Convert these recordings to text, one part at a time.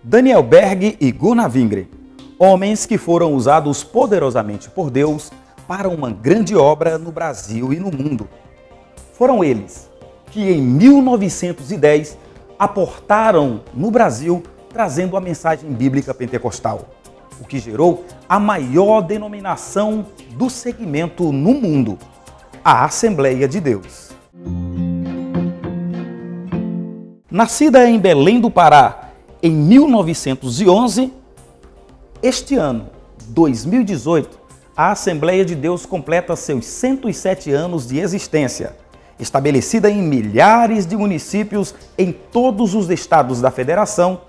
Daniel Berg e Gunnar Wingren, homens que foram usados poderosamente por Deus para uma grande obra no Brasil e no mundo. Foram eles que em 1910 aportaram no Brasil trazendo a mensagem bíblica pentecostal, o que gerou a maior denominação do segmento no mundo, a Assembleia de Deus. Nascida em Belém do Pará em 1911, este ano, 2018, a Assembleia de Deus completa seus 107 anos de existência, estabelecida em milhares de municípios em todos os estados da Federação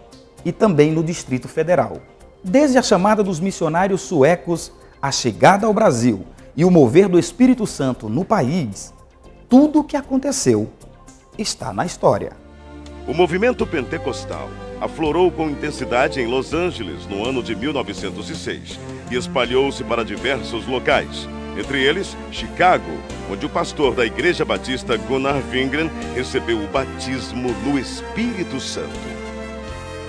e também no Distrito Federal. Desde a chamada dos missionários suecos, a chegada ao Brasil e o mover do Espírito Santo no país, tudo o que aconteceu está na história. O movimento pentecostal aflorou com intensidade em Los Angeles no ano de 1906 e espalhou-se para diversos locais, entre eles Chicago, onde o pastor da Igreja Batista Gunnar Wingren recebeu o batismo no Espírito Santo.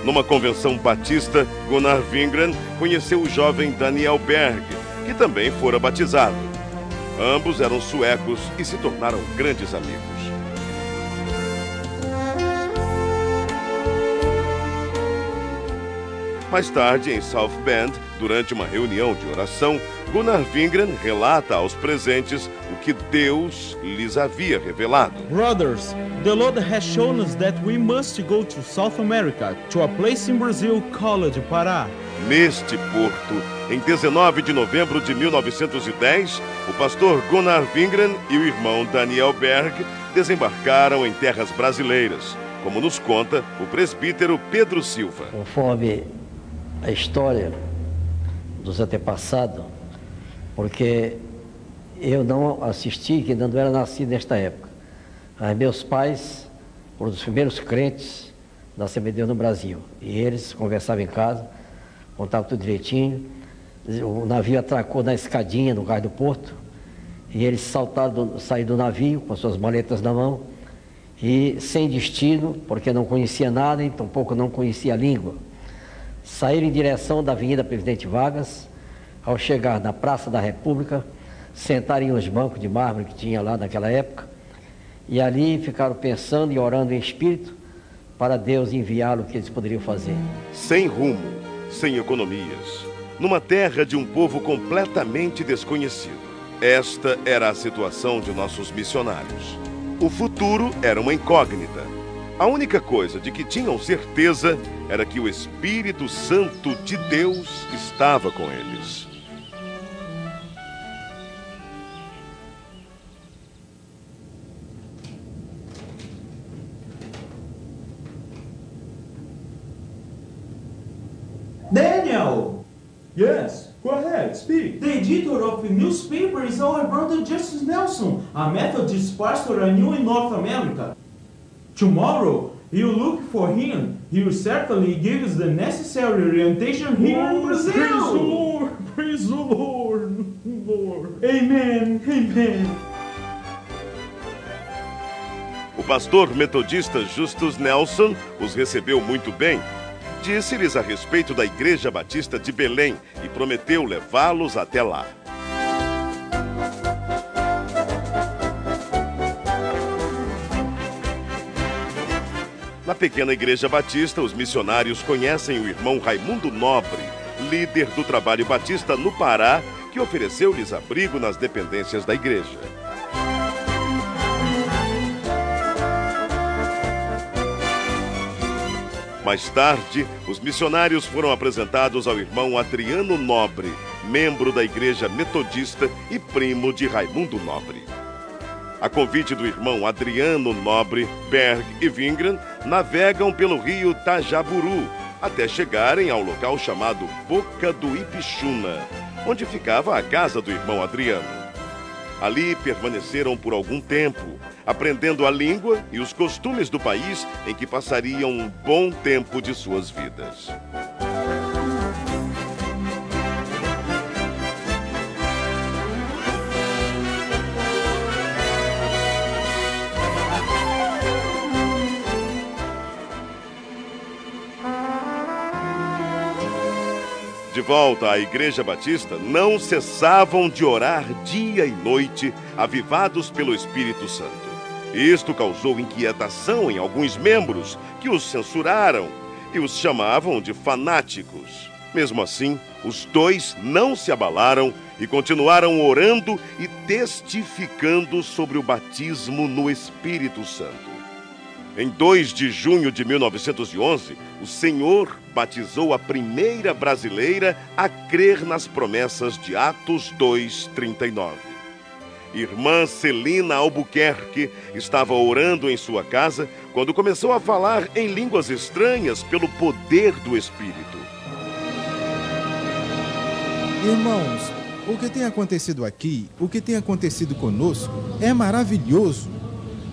Numa convenção batista, Gunnar Wingren conheceu o jovem Daniel Berg, que também fora batizado. Ambos eram suecos e se tornaram grandes amigos. Mais tarde, em South Bend, durante uma reunião de oração, Gunnar Wingren relata aos presentes o que Deus lhes havia revelado. Brothers, the Lord has shown us that we must go to South America, to a place in Brazil called Pará. Neste porto, em 19 de novembro de 1910, o pastor Gunnar Wingren e o irmão Daniel Berg desembarcaram em terras brasileiras, como nos conta o presbítero Pedro Silva. Conforme a história dos antepassados, porque eu não assisti, que não era nascido nesta época. Mas meus pais foram os primeiros crentes da Assembleia de Deus no Brasil. E eles conversavam em casa, contavam tudo direitinho. O navio atracou na escadinha no cais do porto. E eles saíram do navio com as suas maletas na mão. E sem destino, porque não conhecia nada e tampouco não conhecia a língua. Saíram em direção da Avenida Presidente Vargas. Ao chegar na Praça da República, sentaram em uns bancos de mármore que tinha lá naquela época, e ali ficaram pensando e orando em espírito para Deus enviá-lo o que eles poderiam fazer. Sem rumo, sem economias, numa terra de um povo completamente desconhecido. Esta era a situação de nossos missionários. O futuro era uma incógnita. A única coisa de que tinham certeza era que o Espírito Santo de Deus estava com eles. Daniel! Yes, go ahead, speak. The editor of the newspaper is our brother Justice Nelson, a Methodist pastor I knew in North America. Tomorrow, you look for him. He will certainly give us the necessary orientation here in Brazil. Praise the Lord, praise the Lord, Lord. Amen, amen. O pastor metodista Justus Nelson os recebeu muito bem. Disse-lhes a respeito da Igreja Batista de Belém e prometeu levá-los até lá. Na pequena Igreja Batista, os missionários conhecem o irmão Raimundo Nobre, líder do trabalho batista no Pará, que ofereceu-lhes abrigo nas dependências da igreja. Mais tarde, os missionários foram apresentados ao irmão Adriano Nobre, membro da Igreja Metodista e primo de Raimundo Nobre. A convite do irmão Adriano Nobre, Berg e Wingren navegam pelo rio Tajaburu até chegarem ao local chamado Boca do Ibixuna, onde ficava a casa do irmão Adriano. Ali permaneceram por algum tempo, aprendendo a língua e os costumes do país em que passariam um bom tempo de suas vidas. De volta à Igreja Batista, não cessavam de orar dia e noite, avivados pelo Espírito Santo. Isto causou inquietação em alguns membros, que os censuraram e os chamavam de fanáticos. Mesmo assim, os dois não se abalaram e continuaram orando e testificando sobre o batismo no Espírito Santo. Em 2 de junho de 1911, o Senhor batizou a primeira brasileira a crer nas promessas de Atos 2:39. Irmã Celina Albuquerque estava orando em sua casa quando começou a falar em línguas estranhas pelo poder do Espírito. Irmãos, o que tem acontecido aqui, o que tem acontecido conosco, é maravilhoso.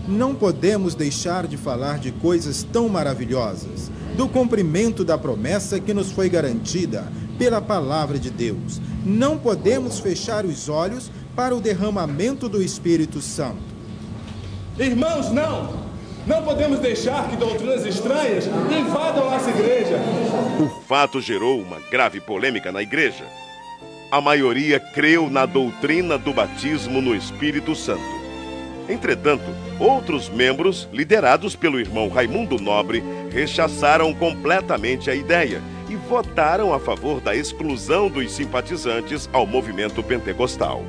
Não podemos deixar de falar de coisas tão maravilhosas, do cumprimento da promessa que nos foi garantida pela palavra de Deus. Não podemos fechar os olhos para o derramamento do Espírito Santo. Irmãos, não podemos deixar que doutrinas estranhas invadam nossa igreja. O fato gerou uma grave polêmica na igreja. A maioria creu na doutrina do batismo no Espírito Santo. Entretanto, outros membros, liderados pelo irmão Raimundo Nobre, rechaçaram completamente a ideia e votaram a favor da exclusão dos simpatizantes ao movimento pentecostal.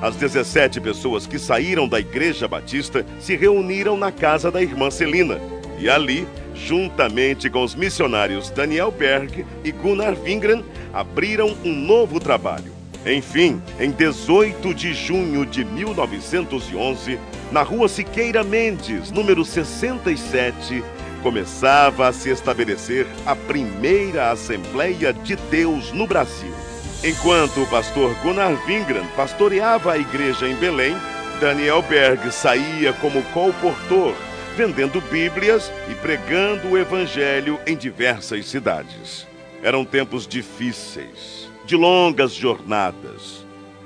As 17 pessoas que saíram da Igreja Batista se reuniram na casa da irmã Celina e ali, juntamente com os missionários Daniel Berg e Gunnar Wingren, abriram um novo trabalho. Enfim, em 18 de junho de 1911, na rua Siqueira Mendes, número 67, começava a se estabelecer a primeira Assembleia de Deus no Brasil. Enquanto o pastor Gunnar Wingren pastoreava a igreja em Belém, Daniel Berg saía como colportor, vendendo Bíblias e pregando o Evangelho em diversas cidades. Eram tempos difíceis, de longas jornadas,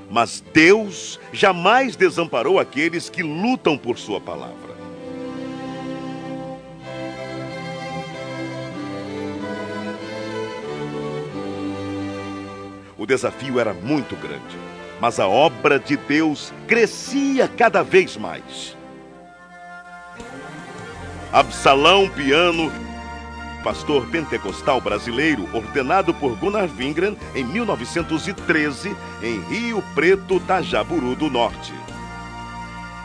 mas Deus jamais desamparou aqueles que lutam por sua palavra. O desafio era muito grande, mas a obra de Deus crescia cada vez mais. Absalão Piano, pastor pentecostal brasileiro, ordenado por Gunnar Wingren em 1913, em Rio Preto, Tajaburu do Norte.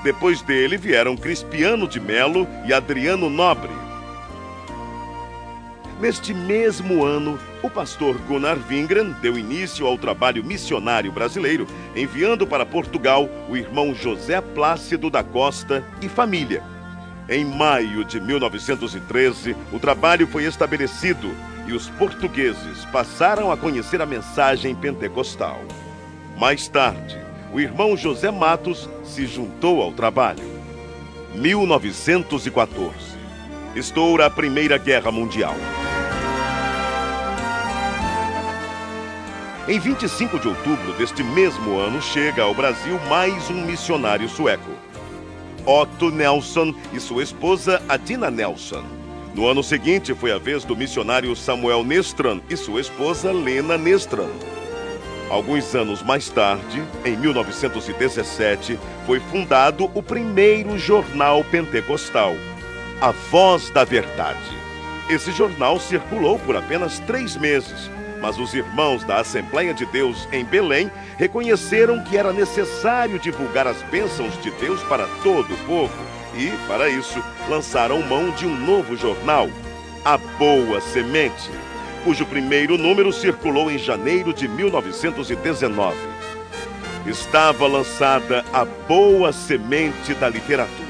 Depois dele vieram Crispiano de Melo e Adriano Nobre. Neste mesmo ano, o pastor Gunnar Wingren deu início ao trabalho missionário brasileiro, enviando para Portugal o irmão José Plácido da Costa e família. Em maio de 1913, o trabalho foi estabelecido e os portugueses passaram a conhecer a mensagem pentecostal. Mais tarde, o irmão José Matos se juntou ao trabalho. 1914. Estoura a Primeira Guerra Mundial. Em 25 de outubro deste mesmo ano, chega ao Brasil mais um missionário sueco, Otto Nelson e sua esposa Adina Nelson. No ano seguinte, foi a vez do missionário Samuel Nestran e sua esposa Lena Nestran. Alguns anos mais tarde, em 1917, foi fundado o primeiro jornal pentecostal, A Voz da Verdade. Esse jornal circulou por apenas 3 meses, mas os irmãos da Assembleia de Deus em Belém reconheceram que era necessário divulgar as bênçãos de Deus para todo o povo e, para isso, lançaram mão de um novo jornal, A Boa Semente, cujo primeiro número circulou em janeiro de 1919. Estava lançada a Boa Semente da Literatura.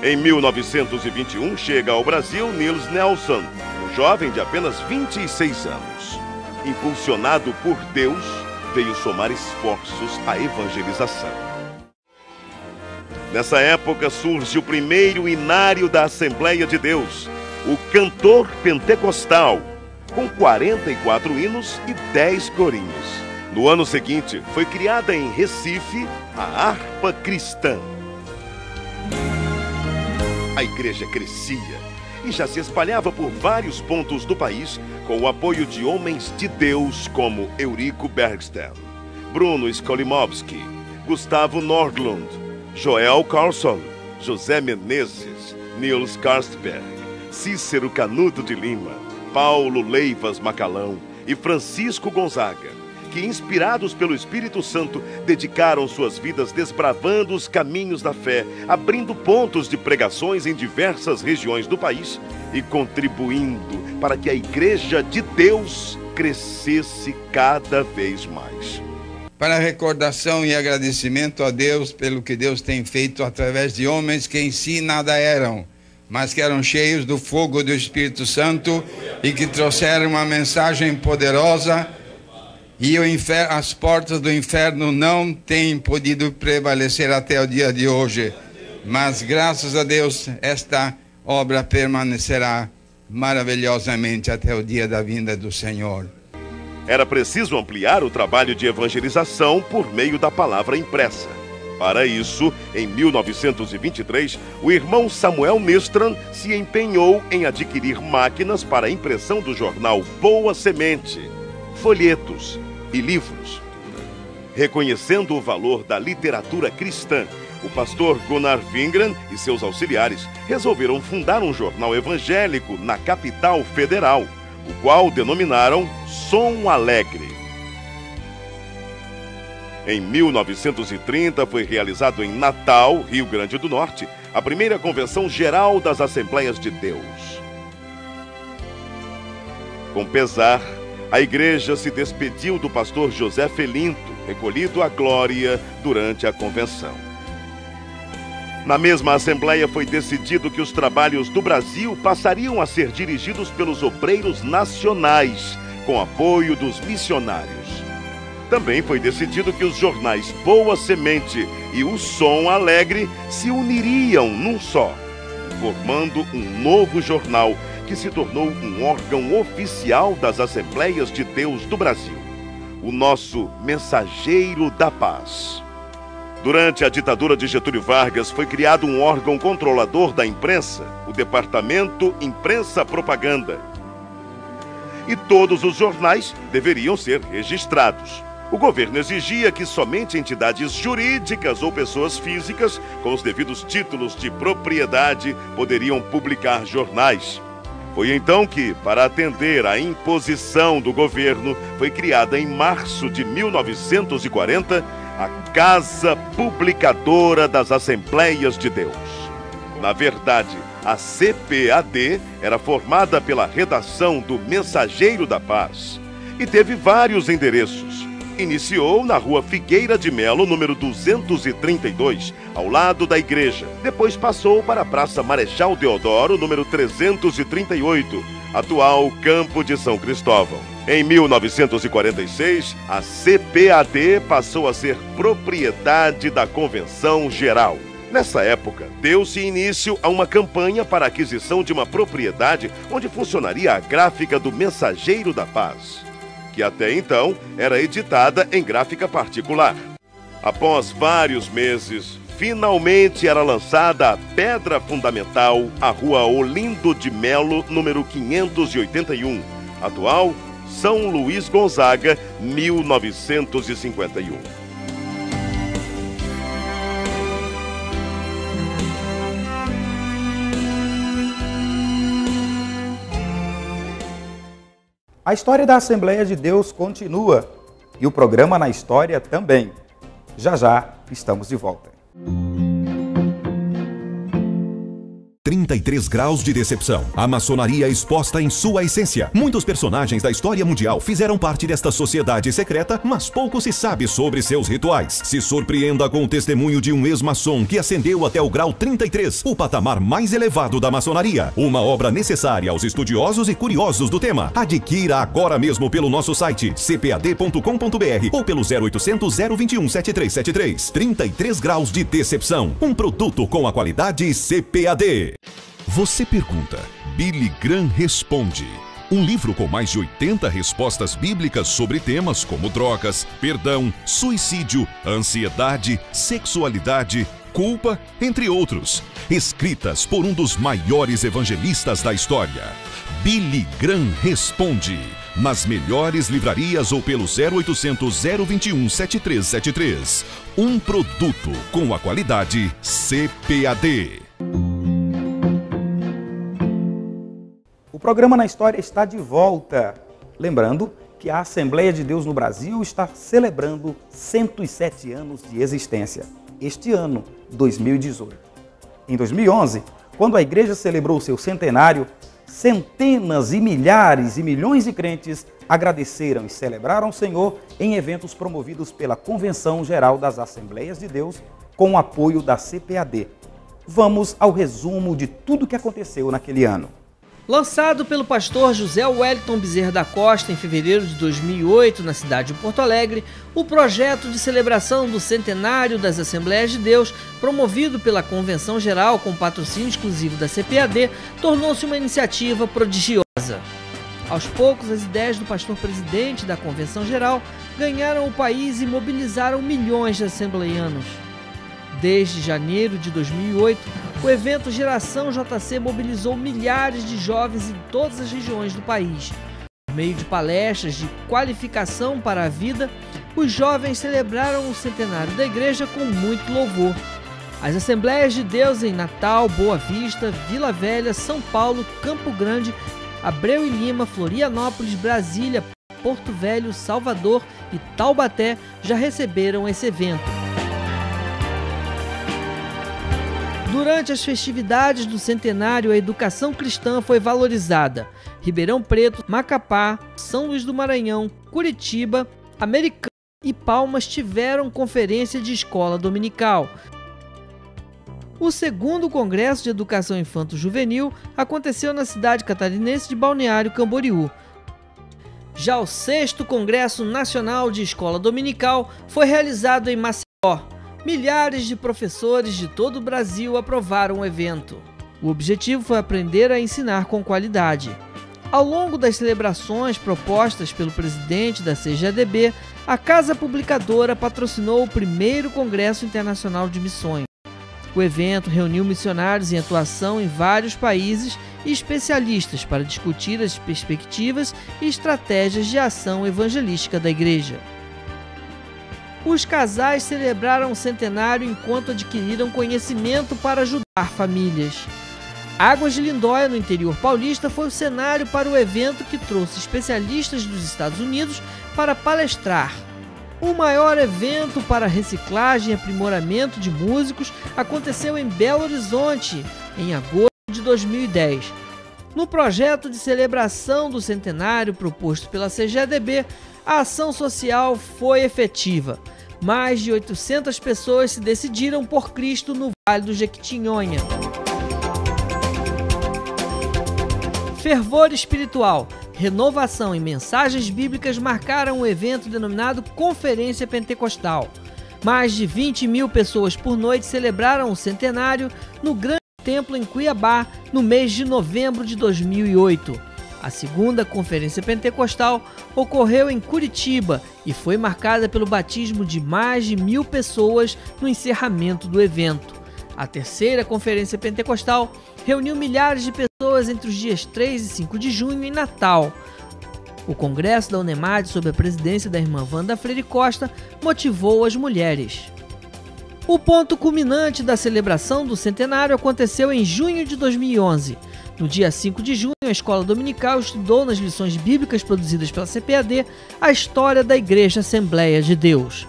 Em 1921, chega ao Brasil Niels Nelson, jovem de apenas 26 anos. Impulsionado por Deus, veio somar esforços à evangelização. Nessa época surge o primeiro inário da Assembleia de Deus, o Cantor Pentecostal, com 44 hinos e 10 corinhos. No ano seguinte, foi criada em Recife a Harpa Cristã. A igreja crescia e já se espalhava por vários pontos do país com o apoio de homens de Deus como Eurico Bergsten, Bruno Skolimowski, Gustavo Nordlund, Joel Carlson, José Menezes, Niels Karstberg, Cícero Canuto de Lima, Paulo Leivas Macalão e Francisco Gonzaga, que, inspirados pelo Espírito Santo, dedicaram suas vidas desbravando os caminhos da fé, abrindo pontos de pregações em diversas regiões do país e contribuindo para que a Igreja de Deus crescesse cada vez mais. Para recordação e agradecimento a Deus pelo que Deus tem feito através de homens que em si nada eram, mas que eram cheios do fogo do Espírito Santo e que trouxeram uma mensagem poderosa, e as portas do inferno não têm podido prevalecer até o dia de hoje. Mas graças a Deus esta obra permanecerá maravilhosamente até o dia da vinda do Senhor. Era preciso ampliar o trabalho de evangelização por meio da palavra impressa. Para isso, em 1923, o irmão Samuel Nistran se empenhou em adquirir máquinas para a impressão do jornal Boa Semente, folhetos e livros. Reconhecendo o valor da literatura cristã, o pastor Gunnar Wingren e seus auxiliares resolveram fundar um jornal evangélico na capital federal, o qual denominaram Som Alegre. Em 1930 foi realizado em Natal, Rio Grande do Norte, a primeira Convenção Geral das Assembleias de Deus. Com pesar, a igreja se despediu do pastor José Felinto, recolhido à glória durante a convenção. Na mesma assembleia foi decidido que os trabalhos do Brasil passariam a ser dirigidos pelos obreiros nacionais, com apoio dos missionários. Também foi decidido que os jornais Boa Semente e o Som Alegre se uniriam num só, formando um novo jornal que se tornou um órgão oficial das Assembleias de Deus do Brasil, o nosso Mensageiro da Paz. Durante a ditadura de Getúlio Vargas, foi criado um órgão controlador da imprensa, o Departamento Imprensa Propaganda. E todos os jornais deveriam ser registrados. O governo exigia que somente entidades jurídicas ou pessoas físicas, com os devidos títulos de propriedade, poderiam publicar jornais. Foi então que, para atender à imposição do governo, foi criada em março de 1940 a Casa Publicadora das Assembleias de Deus. Na verdade, a CPAD era formada pela redação do Mensageiro da Paz e teve vários endereços. Iniciou na Rua Figueira de Melo, número 232, ao lado da igreja. Depois passou para a Praça Marechal Deodoro, número 338, atual Campo de São Cristóvão. Em 1946, a CPAD passou a ser propriedade da Convenção Geral. Nessa época, deu-se início a uma campanha para a aquisição de uma propriedade onde funcionaria a gráfica do Mensageiro da Paz, que até então era editada em gráfica particular. Após vários meses, finalmente era lançada a pedra fundamental, a Rua Olindo de Melo, número 581, atual São Luís Gonzaga, 1951. A história da Assembleia de Deus continua e o programa Na História também. Já já estamos de volta. 33 graus de decepção. A maçonaria exposta em sua essência. Muitos personagens da história mundial fizeram parte desta sociedade secreta, mas pouco se sabe sobre seus rituais. Se surpreenda com o testemunho de um ex-maçom que ascendeu até o grau 33, o patamar mais elevado da maçonaria. Uma obra necessária aos estudiosos e curiosos do tema. Adquira agora mesmo pelo nosso site cpad.com.br ou pelo 0800 021 7373. 33 graus de decepção. Um produto com a qualidade CPAD. Você pergunta, Billy Graham responde. Um livro com mais de 80 respostas bíblicas sobre temas como drogas, perdão, suicídio, ansiedade, sexualidade, culpa, entre outros, escritas por um dos maiores evangelistas da história. Billy Graham Responde, nas melhores livrarias ou pelo 0800 021 7373. Um produto com a qualidade CPAD. O programa Na História está de volta. Lembrando que a Assembleia de Deus no Brasil está celebrando 107 anos de existência. Este ano, 2018. Em 2011, quando a igreja celebrou seu centenário, centenas e milhares e milhões de crentes agradeceram e celebraram o Senhor em eventos promovidos pela Convenção Geral das Assembleias de Deus com o apoio da CPAD. Vamos ao resumo de tudo o que aconteceu naquele ano. Lançado pelo pastor José Wellington Bezerra da Costa em fevereiro de 2008 na cidade de Porto Alegre, o projeto de celebração do centenário das Assembleias de Deus, promovido pela Convenção Geral com patrocínio exclusivo da CPAD, tornou-se uma iniciativa prodigiosa. Aos poucos, as ideias do pastor presidente da Convenção Geral ganharam o país e mobilizaram milhões de assembleianos. Desde janeiro de 2008, o evento Geração JC mobilizou milhares de jovens em todas as regiões do país. Por meio de palestras de qualificação para a vida, os jovens celebraram o centenário da igreja com muito louvor. As Assembleias de Deus em Natal, Boa Vista, Vila Velha, São Paulo, Campo Grande, Abreu e Lima, Florianópolis, Brasília, Porto Velho, Salvador e Taubaté já receberam esse evento. Durante as festividades do centenário, a educação cristã foi valorizada. Ribeirão Preto, Macapá, São Luís do Maranhão, Curitiba, Americana e Palmas tiveram conferência de escola dominical. O segundo Congresso de Educação Infanto-Juvenil aconteceu na cidade catarinense de Balneário Camboriú. Já o 6º Congresso Nacional de Escola Dominical foi realizado em Maceió. Milhares de professores de todo o Brasil aprovaram o evento. O objetivo foi aprender a ensinar com qualidade. Ao longo das celebrações propostas pelo presidente da CGADB, a Casa Publicadora patrocinou o primeiro Congresso Internacional de Missões. O evento reuniu missionários em atuação em vários países e especialistas para discutir as perspectivas e estratégias de ação evangelística da igreja. Os casais celebraram o centenário enquanto adquiriram conhecimento para ajudar famílias. Águas de Lindóia, no interior paulista, foi o cenário para o evento que trouxe especialistas dos Estados Unidos para palestrar. O maior evento para reciclagem e aprimoramento de músicos aconteceu em Belo Horizonte, em agosto de 2010. No projeto de celebração do centenário proposto pela CGADB, a ação social foi efetiva. Mais de 800 pessoas se decidiram por Cristo no Vale do Jequitinhonha. Fervor espiritual, renovação e mensagens bíblicas marcaram o evento denominado Conferência Pentecostal. Mais de 20 mil pessoas por noite celebraram o centenário no Grande Templo em Cuiabá, no mês de novembro de 2008. A segunda Conferência Pentecostal ocorreu em Curitiba e foi marcada pelo batismo de mais de 1.000 pessoas no encerramento do evento. A terceira Conferência Pentecostal reuniu milhares de pessoas entre os dias 3 e 5 de junho em Natal. O Congresso da Unemad, sob a presidência da irmã Wanda Freire Costa, motivou as mulheres. O ponto culminante da celebração do centenário aconteceu em junho de 2011. No dia 5 de junho, a Escola Dominical estudou nas lições bíblicas produzidas pela CPAD a história da Igreja Assembleia de Deus.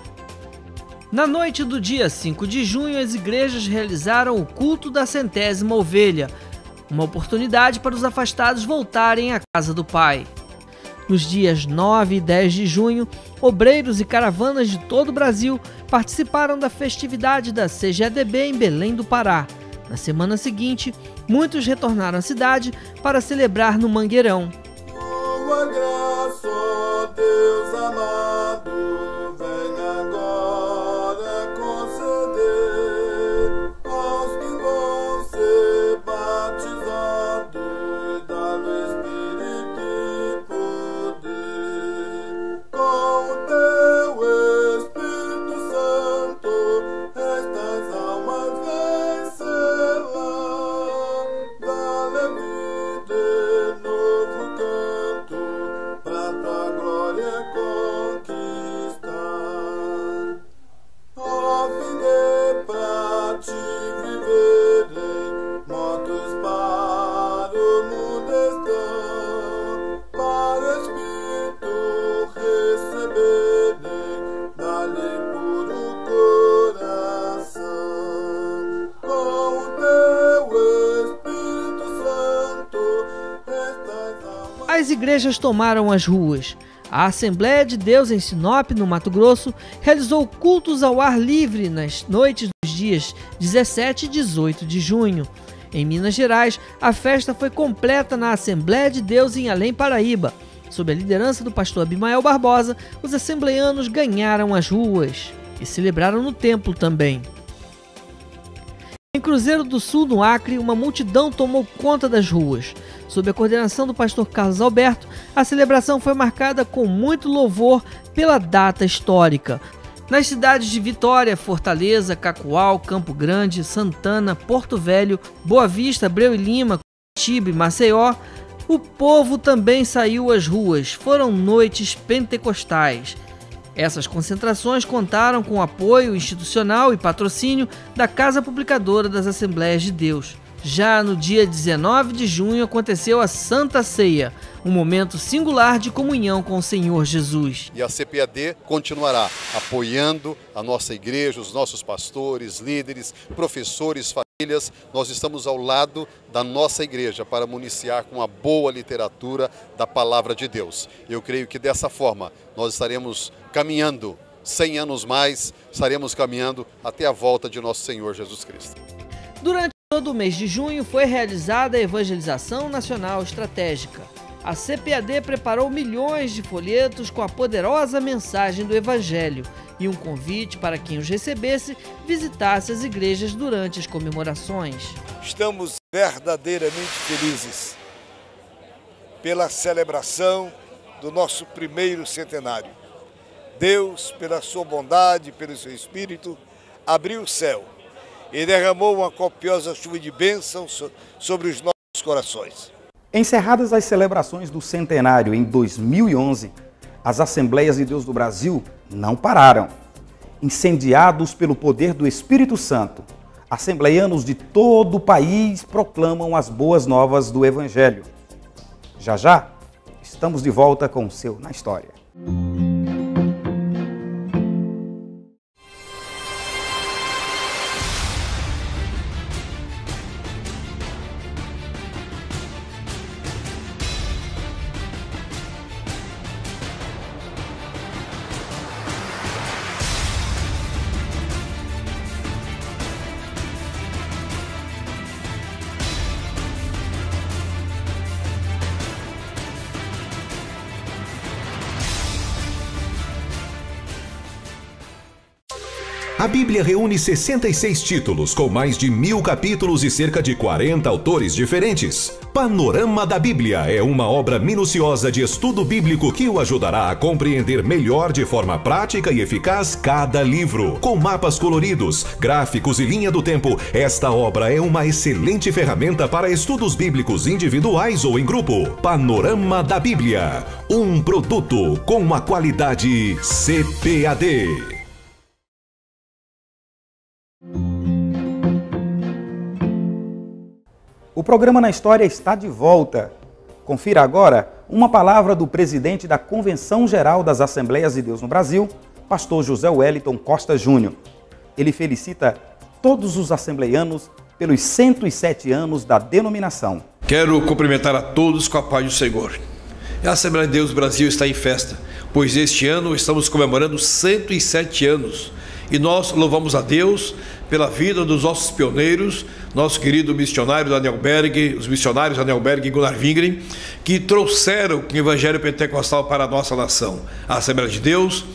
Na noite do dia 5 de junho, as igrejas realizaram o culto da 100ª ovelha, uma oportunidade para os afastados voltarem à casa do Pai. Nos dias 9 e 10 de junho, obreiros e caravanas de todo o Brasil participaram da festividade da CGADB em Belém do Pará. Na semana seguinte, muitos retornaram à cidade para celebrar no Mangueirão. Tua graça, ó Deus amado, vem agora conceder aos que vão ser batizados, dar-lhe Espírito e poder. Com o teu Espírito Santo, estas almas as igrejas tomaram as ruas. A Assembleia de Deus em Sinop, no Mato Grosso, realizou cultos ao ar livre nas noites dos dias 17 e 18 de junho. Em Minas Gerais, a festa foi completa na Assembleia de Deus em Além Paraíba. Sob a liderança do pastor Abimael Barbosa, os assembleianos ganharam as ruas e celebraram no templo também. Em Cruzeiro do Sul, no Acre, uma multidão tomou conta das ruas. Sob a coordenação do pastor Carlos Alberto, a celebração foi marcada com muito louvor pela data histórica. Nas cidades de Vitória, Fortaleza, Cacoal, Campo Grande, Santana, Porto Velho, Boa Vista, Abreu e Lima, Curitiba e Maceió, o povo também saiu às ruas. Foram noites pentecostais. Essas concentrações contaram com o apoio institucional e patrocínio da Casa Publicadora das Assembleias de Deus. Já no dia 19 de junho aconteceu a Santa Ceia, um momento singular de comunhão com o Senhor Jesus. E a CPAD continuará apoiando a nossa igreja, os nossos pastores, líderes, professores, famílias. Nós estamos ao lado da nossa igreja para municiar com a boa literatura da Palavra de Deus. Eu creio que dessa forma nós estaremos caminhando 100 anos mais, estaremos caminhando até a volta de nosso Senhor Jesus Cristo. Durante todo o mês de junho foi realizada a Evangelização Nacional Estratégica. A CPAD preparou milhões de folhetos com a poderosa mensagem do Evangelho e um convite para quem os recebesse visitasse as igrejas durante as comemorações. Estamos verdadeiramente felizes pela celebração do nosso primeiro centenário. Deus, pela sua bondade, pelo seu Espírito, abriu o céu e derramou uma copiosa chuva de bênçãos sobre os nossos corações. Encerradas as celebrações do centenário em 2011, as Assembleias de Deus do Brasil não pararam. Incendiados pelo poder do Espírito Santo, assembleianos de todo o país proclamam as boas novas do Evangelho. Já já, estamos de volta com o seu Na História. A Bíblia reúne 66 títulos, com mais de 1000 capítulos e cerca de 40 autores diferentes. Panorama da Bíblia é uma obra minuciosa de estudo bíblico que o ajudará a compreender melhor de forma prática e eficaz cada livro. Com mapas coloridos, gráficos e linha do tempo, esta obra é uma excelente ferramenta para estudos bíblicos individuais ou em grupo. Panorama da Bíblia, um produto com a qualidade CPAD. O programa Na História está de volta. Confira agora uma palavra do presidente da Convenção Geral das Assembleias de Deus no Brasil, pastor José Wellington Costa Júnior. Ele felicita todos os assembleianos pelos 107 anos da denominação. Quero cumprimentar a todos com a paz do Senhor. A Assembleia de Deus do Brasil está em festa, pois este ano estamos comemorando 107 anos. E nós louvamos a Deus pela vida dos nossos pioneiros, nosso querido missionário Daniel Berg, os missionários Daniel Berg e Gunnar Wingren, que trouxeram o Evangelho Pentecostal para a nossa nação. A Assembleia de Deus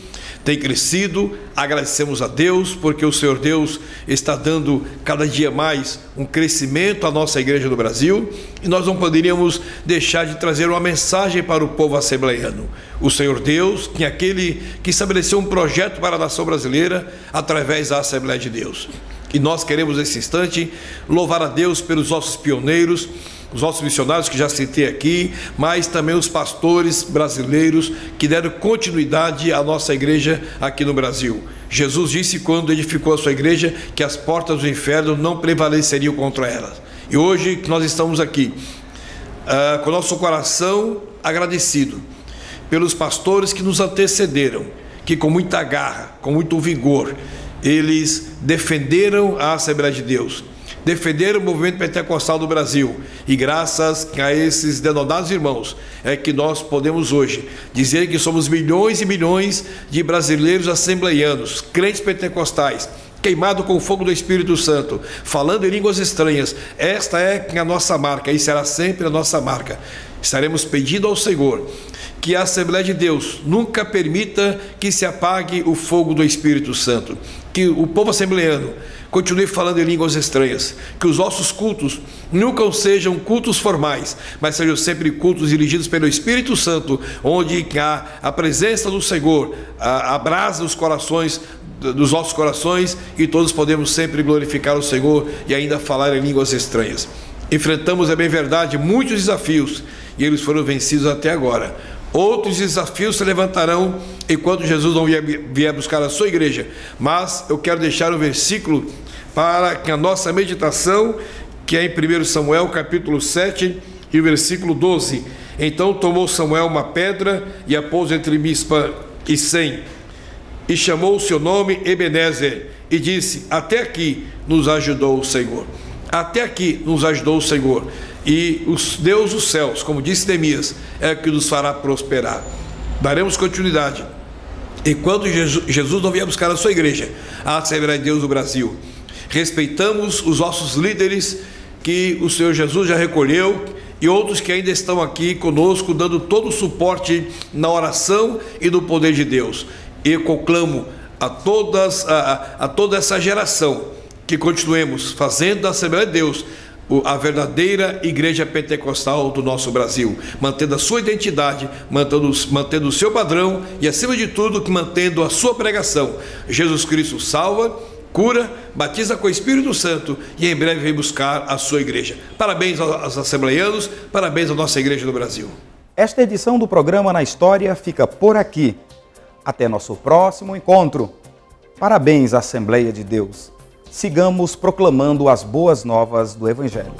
tem crescido, agradecemos a Deus, porque o Senhor Deus está dando cada dia mais um crescimento à nossa igreja do Brasil, e nós não poderíamos deixar de trazer uma mensagem para o povo assembleiano. O Senhor Deus, que é aquele que estabeleceu um projeto para a nação brasileira através da Assembleia de Deus. E nós queremos nesse instante louvar a Deus pelos nossos pioneiros, os nossos missionários que já citei aqui, mas também os pastores brasileiros que deram continuidade à nossa igreja aqui no Brasil. Jesus disse quando edificou a sua igreja que as portas do inferno não prevaleceriam contra elas. E hoje que nós estamos aqui, com o nosso coração agradecido pelos pastores que nos antecederam, que com muita garra, com muito vigor, eles defenderam a Assembleia de Deus. defender o movimento pentecostal do Brasil. E graças a esses denodados irmãos é que nós podemos hoje dizer que somos milhões e milhões de brasileiros assembleianos, crentes pentecostais, queimado com o fogo do Espírito Santo, falando em línguas estranhas. Esta é a nossa marca e será sempre a nossa marca. Estaremos pedindo ao Senhor que a Assembleia de Deus nunca permita que se apague o fogo do Espírito Santo, que o povo assembleiano continue falando em línguas estranhas, que os nossos cultos nunca sejam cultos formais, mas sejam sempre cultos dirigidos pelo Espírito Santo, onde a presença do Senhor abrasa os corações, dos nossos corações, e todos podemos sempre glorificar o Senhor e ainda falar em línguas estranhas. Enfrentamos, é bem verdade, muitos desafios, e eles foram vencidos até agora. Outros desafios se levantarão enquanto Jesus não vier buscar a sua igreja. Mas eu quero deixar um versículo para a nossa meditação, que é em 1 Samuel capítulo 7 e o versículo 12. Então tomou Samuel uma pedra e a pôs entre Mispa e Sem, e chamou o seu nome Ebenezer, e disse: até aqui nos ajudou o Senhor. Até aqui nos ajudou o Senhor. E os Deus dos céus, como disse Neemias, é que nos fará prosperar. Daremos continuidade enquanto Jesus não vier buscar a sua igreja, a Assembleia de Deus do Brasil. Respeitamos os nossos líderes que o Senhor Jesus já recolheu, e outros que ainda estão aqui conosco, dando todo o suporte na oração e no poder de Deus. E conclamo a toda essa geração que continuemos fazendo da Assembleia de Deus a verdadeira igreja pentecostal do nosso Brasil, mantendo a sua identidade, mantendo o seu padrão e, acima de tudo, mantendo a sua pregação. Jesus Cristo salva, cura, batiza com o Espírito Santo e em breve vem buscar a sua igreja. Parabéns aos assembleianos, parabéns à nossa igreja do Brasil. Esta edição do programa Na História fica por aqui. Até nosso próximo encontro. Parabéns à Assembleia de Deus. Sigamos proclamando as boas novas do Evangelho.